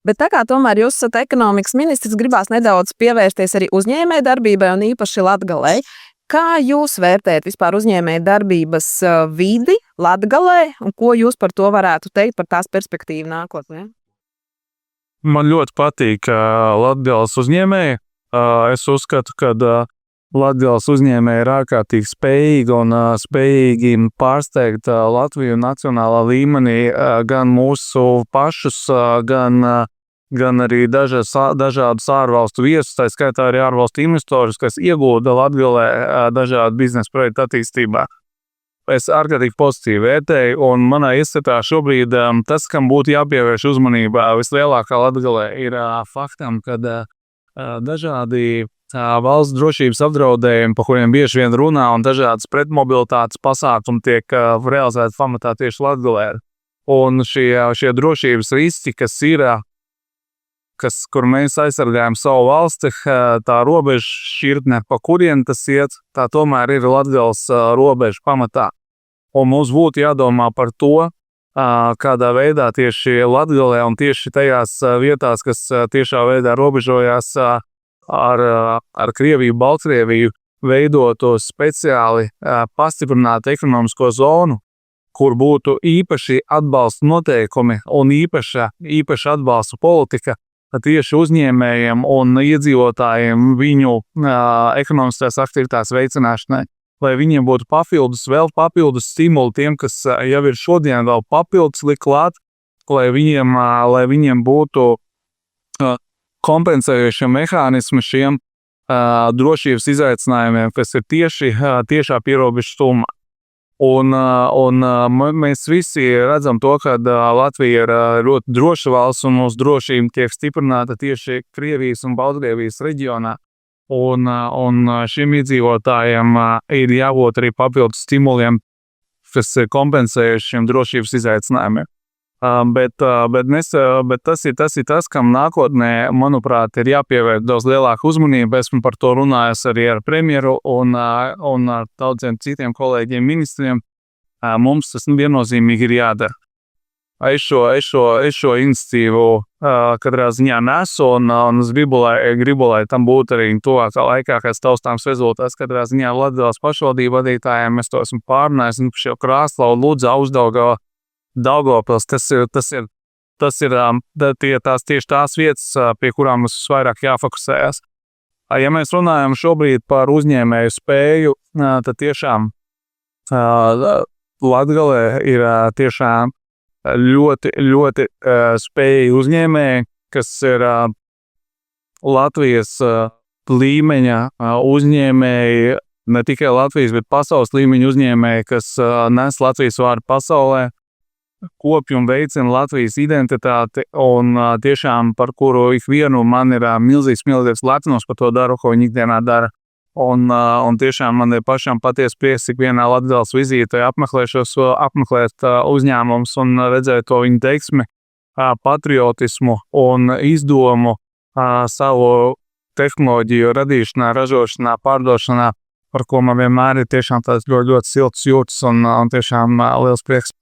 Bet tā kā tomēr jūs esat ekonomikas ministrs, gribās nedaudz pievērsties arī uzņēmējdarbībai un īpaši Latgalei. Kā jūs vērtējat vispār uzņēmējdarbības vidi Latgalē un ko jūs par to varētu teikt, par tās perspektīvu nākotnē? Man ļoti patīk Latgales uzņēmēji. Es uzskatu, ka Latgales uzņēmēji ir ārkārtīgi spējīgi un spējīgi pārsteigt Latviju nacionālā līmenī, gan mūsu pašus, gan arī dažādus ārvalstu viesus, tā skaitā arī ārvalstu investorus, kas iegūda Latgalē dažādu biznesa projektu attīstībā. Es ārkārtīgi pozitīvi vērtēju, un manā ieskatā šobrīd tas, kam būtu jāpievērš uzmanība vislielākā Latgalē, ir faktam, ka dažādi valsts drošības apdraudējumi, par kuriem bieži vien runā, un dažādas pretmobilitātes pasākumi tiek realizēti pamatā tieši Latgalē. Un šie drošības riski, kur mēs aizsargājam savu valsti, tā robeža šķirtne, pa kurien tas iet, tā tomēr ir Latgales robeža pamatā. Un mums būtu jādomā par to, kādā veidā tieši Latgalē un tieši tajās vietās, kas tiešā veidā robežojās ar Krieviju, Baltkrieviju, veidotu speciāli pastiprinātu ekonomisko zonu, kur būtu īpaši atbalsta noteikumi un īpaša atbalsta politika tieši uzņēmējiem un iedzīvotājiem viņu ekonomiskās aktivitātes veicināšanai, lai viņiem būtu papildus stimuli tiem, kas jau ir šodien vēl papildus likt klāt, lai viņiem būtu kompensējošie mehānismi šiem drošības izaicinājumiem, kas ir tiešā pierobežu stumā. Un mēs visi redzam to, ka Latvija ir ļoti droša valsts un mūsu drošība tiek stiprināta tieši Krievijas un Baltkrievijas reģionā. Un šiem iedzīvotājiem ir jābūt arī papildus stimuliem, kas kompensējuši šiem drošības izaicinājumiem. Bet tas ir tas, kam nākotnē, manuprāt, ir jāpievērš daudz lielāka uzmanība. Esmu par to runājis arī ar premjeru un ar daudziem citiem kolēģiem ministriem. Mums tas viennozīmīgi ir jādara. Es šo iniciatīvu katrā ziņā nesu un es gribu, lai tam būtu arī tuvākā laikā kāds taustāms rezultāts. Katrā ziņā Latgales pašvaldību vadītājiem es to esmu pārunājis, un šie Krāslavu, Ludza, Augšdaugava, Daugavpils, tas ir tieši tās vietas, pie kurām mums vairāk jāfokusējas. Ja mēs runājam šobrīd par uzņēmēju spēju, tad tiešām Latgalē ir tiešām ļoti spējīgi uzņēmēji, kas ir Latvijas līmeņa uzņēmēji, ne tikai Latvijas, bet pasaules līmeņa uzņēmēji, kas nes Latvijas vārdu pasaulē, kopju un veicina Latvijas identitāti, un tiešām par kuru ikvienu man ir milzīgs lepnums par to daru, ko viņi ikdienā dara. Un tiešām man ir pašam patiesi prieks, cik vienā Latgales vizītē apmeklēt uzņēmumus un redzēt to viņu teiksmi, patriotismu un izdomu savu tehnoloģiju radīšanā, ražošanā, pārdošanā, par ko man vienmēr ir tiešām tāds ļoti silts jūtas un tiešām liels prieks.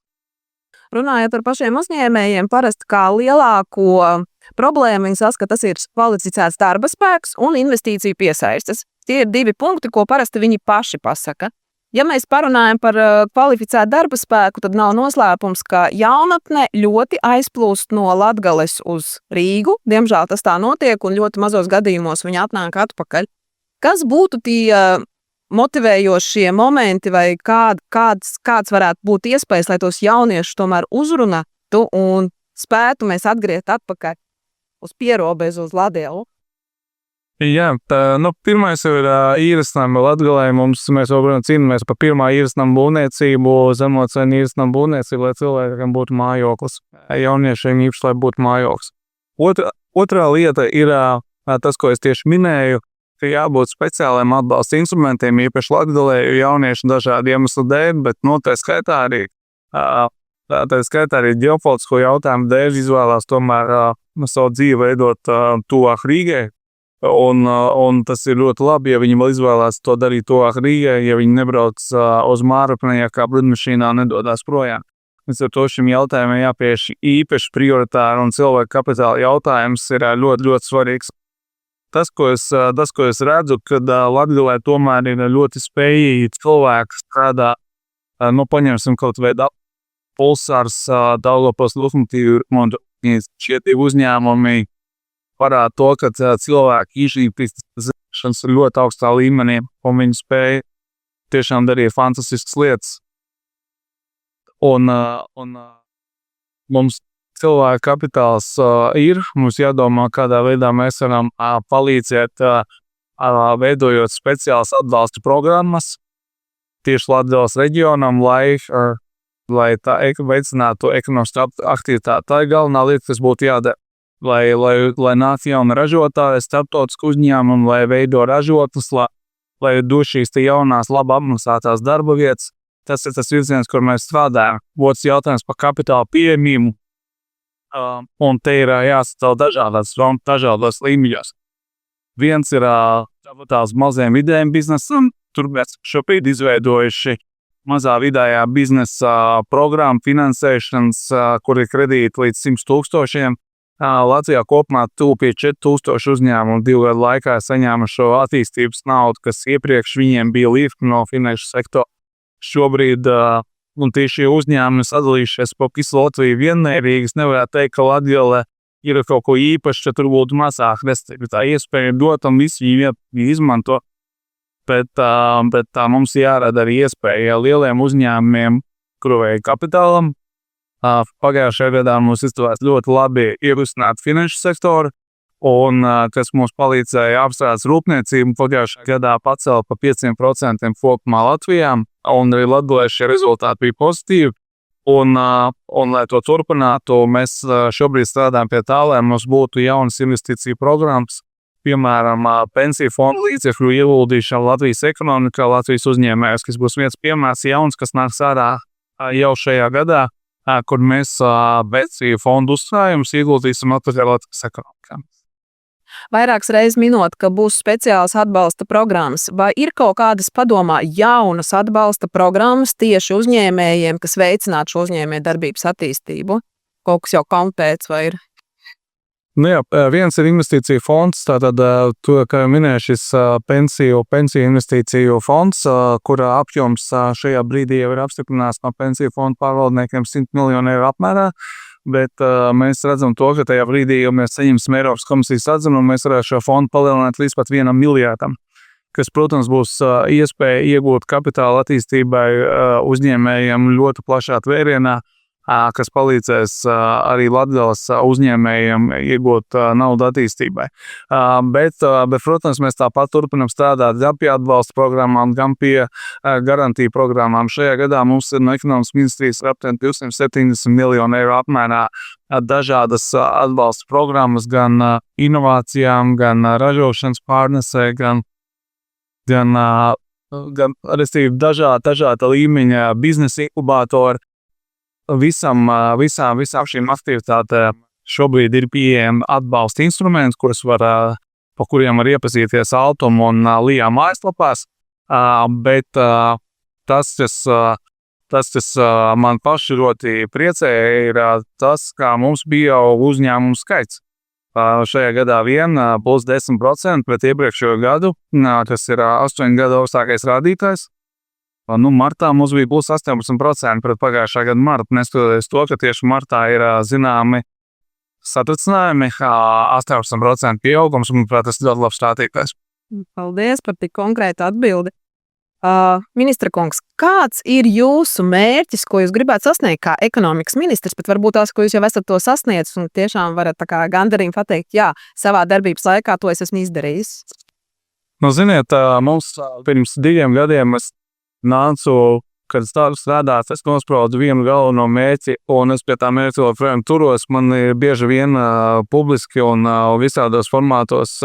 Runājot par pašiem uzņēmējiem, parasti kā lielāko problēmu viņi saskata, tas ir kvalificēts darba spēks un investīciju piesaistes. Tie ir divi punkti, ko parasti viņi paši pasaka. Ja mēs parunājam par kvalificētu darba spēku, tad nav noslēpums, ka jaunatne ļoti aizplūst no Latgales uz Rīgu. Diemžēl tas tā notiek un ļoti mazos gadījumos viņi atnāk atpakaļ. Kas būtu tie motivējošie momenti vai kāds varētu būt iespējas, lai tos jauniešus tomēr uzrunātu un spētu mēs atgriezt atpakaļ uz pierobežu, uz Latgali? Jā, pirmais ir īresnama Latgalē. Mēs joprojām cīnāmies par pirmā īresnama būvniecību, zemocēnu īresnama būvniecību, lai cilvēkiem būtu mājoklis. Jauniešiem īpaši, lai būtu mājoklis. Otrā lieta ir tas, ko es tieši minēju, ka jābūt speciāliem atbalsta instrumentiem, īpaši Latgalē, jo jaunieši dažādu iemeslu dēļ, bet tā skaitā arī ģeopolitisko jautājumu dēļ izvēlās tomēr savu dzīvi veidot tuvāk Rīgai. Un tas ir ļoti labi, ja viņi vēl izvēlās to darīt tuvāk Rīgai, ja viņi nebrauc uz Mārupni, ja kā lidmašīnā nedodās projām. Līdz ar to šim jautājumam jāpievērš īpaši prioritāri, un cilvēku kapitāla jautājums ir ļoti, ļoti svarīgs. Tas, ko es redzu, kad Latgalē tomēr ir ļoti spējīgi cilvēki strādā, paņemsim kaut vai Pulsārs, Daugavpils lokomotīvu remontu. Šie divi uzņēmumi parāda to, ka cilvēki izglītības ir ļoti augstā līmenī, un viņi spēja tiešām darīt fantastiskas lietas. Un mums cilvēku kapitāls ir, mums jādomā, kādā veidā mēs varam palīdzēt, veidojot speciālas atbalsta programmas tieši Latgales reģionam, lai tā veicinātu ekonomisko aktivitāti. Tā ir galvenā lieta, kas būtu jādara. Lai nāk jauni ražotāji, starptautiski uzņēmumi, lai veido ražotnes, lai do šīs jaunās, labi apmaksātās darba vietas. Tas ir tas virziens, kur mēs strādājam. Otrs jautājums par kapitāla pieejamību. Un te ir jāsadala dažādos līmeņos. Viens ir tās maziem vidējiem biznesam. Tur mēs šobrīd izveidojuši mazā vidējā biznesa programmu finansēšanas, kur ir kredīti līdz 100,000. Latvijā kopumā tuvu pie 4,000 uzņēmumu 2 gadu laikā saņēma šo attīstības naudu, kas iepriekš viņiem bija līdzi no finanšu sektora. Šobrīd tieši uzņēmumi sadalījušies pa visu Latviju vienmērīgi. Es nevarētu teikt, ka Latgale ir kaut ko īpaši, ja tur būtu mazāk. Tā iespēja dot un visi viņi izmanto. Bet mums jārada arī iespēja lieliem uzņēmumiem, kuru vajag kapitālam. Pagājušajā gadā mums izdevās ļoti labi ierosināt finanšu sektoru, un kas mums palīdzēja apstrādāt rūpniecību. Pagājušajā gadā pacēla pa 5% kopumā Latvijā, un arī Latgalē šie rezultāti bija pozitīvi. Un lai to turpinātu, mēs šobrīd strādājam pie tā, lai mums būtu jaunas investīciju programmas, piemēram, pensiju fondu līdzekļu ieguldīšana Latvijas ekonomikā, Latvijas uzņēmējos, kas būs viens piemērs jauns, kas nāks ārā jau šajā gadā, kur mēs pensiju fondu uzkrājumus ieguldīsim atpakaļ Latvijas ekonomikā. Vairākas reizes minot, ka būs speciāls atbalsta programmas, vai ir kaut kādas padomā jaunas atbalsta programmas tieši uzņēmējiem, kas veicinātu šo uzņēmēju darbības attīstību? Kaut kas jau konkrēts vai ir? Viens ir investīciju fonds, tātad, kā jau minēju, šis pensiju investīciju fonds, kura apjoms šajā brīdī jau ir apstiprināts no pensiju fonda pārvaldniekiem 100 miljonu eiro apmērā. Bet mēs redzam to, ka tajā brīdī, ja mēs saņemsim Eiropas komisijas atzinumu, mēs varētu šo fondu palielināt līdz pat 1 miljardam, kas, protams, būs iespēja iegūt kapitāla attīstībai uzņēmējiem ļoti plašā tvērienā, kas palīdzēs arī Latgales uzņēmējiem iegūt naudu attīstībai. Bet, protams, mēs tāpat turpinam strādāt gan pie atbalsta programmām, gan pie garantiju programmām. Šajā gadā mums ir no ekonomikas ministrijas aptuveni 270 miljonu eiro apmērā dažādas atbalsta programmas gan inovācijām, gan ražošanas pārnesē, gan dažāda līmeņa biznesa inkubātori. Visām šīm aktivitātēm šobrīd ir pieejami atbalsta instrumenti, pa kuriem var iepazīties Altuma un Lijā mājaslapās, bet tas, kas man paši ļoti priecēja, ir tas, kā mums bija jau uzņēmumu skaits. Šajā gadā vien plus 10% pret iepriekšējo gadu, kas ir 8 gadu augstākais rādītājs. Martā mums bija plus 18% pret pagājušā gada martu, neskatoties to, ka tieši martā ir zināmi satricinājumi, 18% pieaugums, un, manuprāt, tas ir ļoti labs rādītājs. Paldies par tik konkrētu atbildi. Ministra kungs, kāds ir jūsu mērķis, ko jūs gribētu sasniegt kā ekonomikas ministrs, bet varbūt tās, ko jūs jau esat to sasniedzis un tiešām varat tā kā gandarījumi pateikt, jā, savā darbības laikā to es esmu izdarījis? Ziniet, mums pirms 2 gadiem nācu, kad strādāt, es nospraudu vienu galveno mērķi, un es pie tā mērķa joprojām turos. Man ir bieži vien publiski un visādos formātos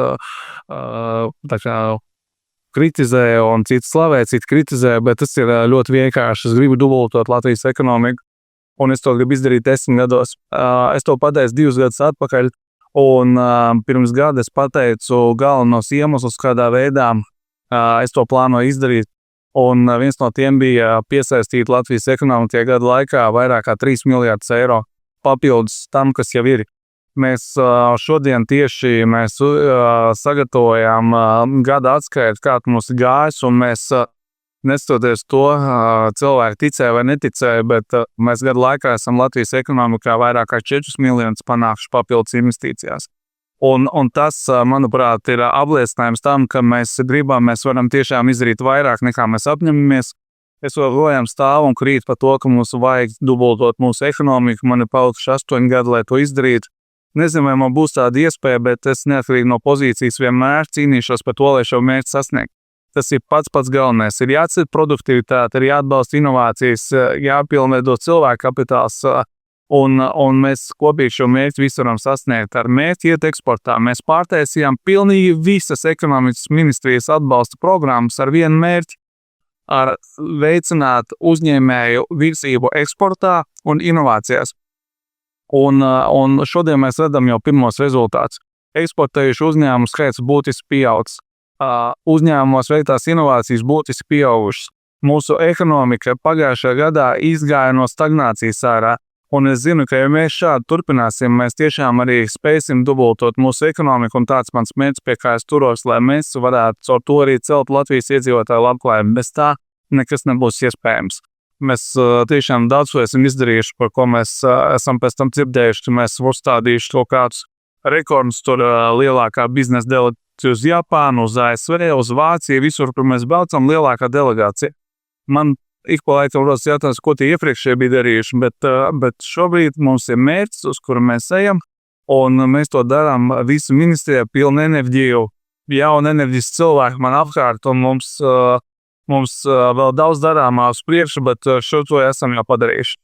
kritizē, un citi slavē, citi kritizē, bet tas ir ļoti vienkārši. Es gribu dubultot Latvijas ekonomiku, un es to gribu izdarīt 10 gados. Es to pateicu 2 gadus atpakaļ, un pirms gada es pateicu galvenos iemeslus, kādā veidā es to plānoju izdarīt. un viens no tiem bija piesaistīt Latvijas ekonomikai gadu laikā vairāk kā 3 miljardus eiro papildus tam, kas jau ir. Mēs šodien tieši sagatavojām gada atskaitu, kā mums ir gājis, un mēs neskatoties to, cilvēki ticēja vai neticēja, bet mēs gadu laikā esam Latvijas ekonomikā vairāk kā 4 miljonus panākuši papildus investīcijās. Un tas, manuprāt, ir apliecinājums tam, ka mēs gribam, mēs varam tiešām izdarīt vairāk nekā mēs apņemamies. Es joprojām stāvu un krītu par to, ka mums vajag dubultot mūsu ekonomiku. Man ir palikuši 8 gadi, lai to izdarītu. Nezinu, vai man būs tāda iespēja, bet es neatkarīgi no pozīcijas vienmēr cīnīšos par to, lai šo mērķi sasniegtu. Tas ir pats galvenais. Ir jāceļ produktivitāte, ir jāatbalsta inovācijas, jāpilnveido cilvēku kapitāls, un mēs kopīgi šo mērķi visu varam sasniegt. Ar mērķi iet eksportā. Mēs pārtaisījām pilnīgi visas ekonomikas ministrijas atbalsta programmas ar vienu mērķi. Ar veicināt uzņēmēju virzību eksportā un inovācijās. Un šodien mēs redzam jau pirmos rezultātus. Eksportējuši uzņēmumu skaits būtiski pieaudzis. Uzņēmumos veiktās inovācijas būtiski pieaugušas. Mūsu ekonomika pagājušajā gadā izgāja no stagnācijas ārā. Un es zinu, ka ja mēs šādi turpināsim, mēs tiešām arī spēsim dubultot mūsu ekonomiku, un tāds mans mērķis, pie kā es turos, lai mēs varētu caur to arī celt Latvijas iedzīvotāju labklājību. Bez tā nekas nebūs iespējams. Mēs tiešām daudz ko esam izdarījuši, par ko mēs esam pēc tam dzirdējuši, ka mēs esam uzstādījuši to kādus rekordus, tur lielākā biznesa delegācija uz Japānu, uz ASV, uz Vāciju, visur, kur mēs braucam, lielākā delegācija. Man ik pa laikam rodas jautājums, ko tie iepriekšēji bija darījuši, bet šobrīd mums ir mērķis, uz kuru mēs ejam, un mēs to darām visu ministrijā pilnu enerģiju, jaunu enerģijas cilvēku man apkārt, un mums vēl daudz darāmā uz priekšu, bet šo to esam jau padarījuši.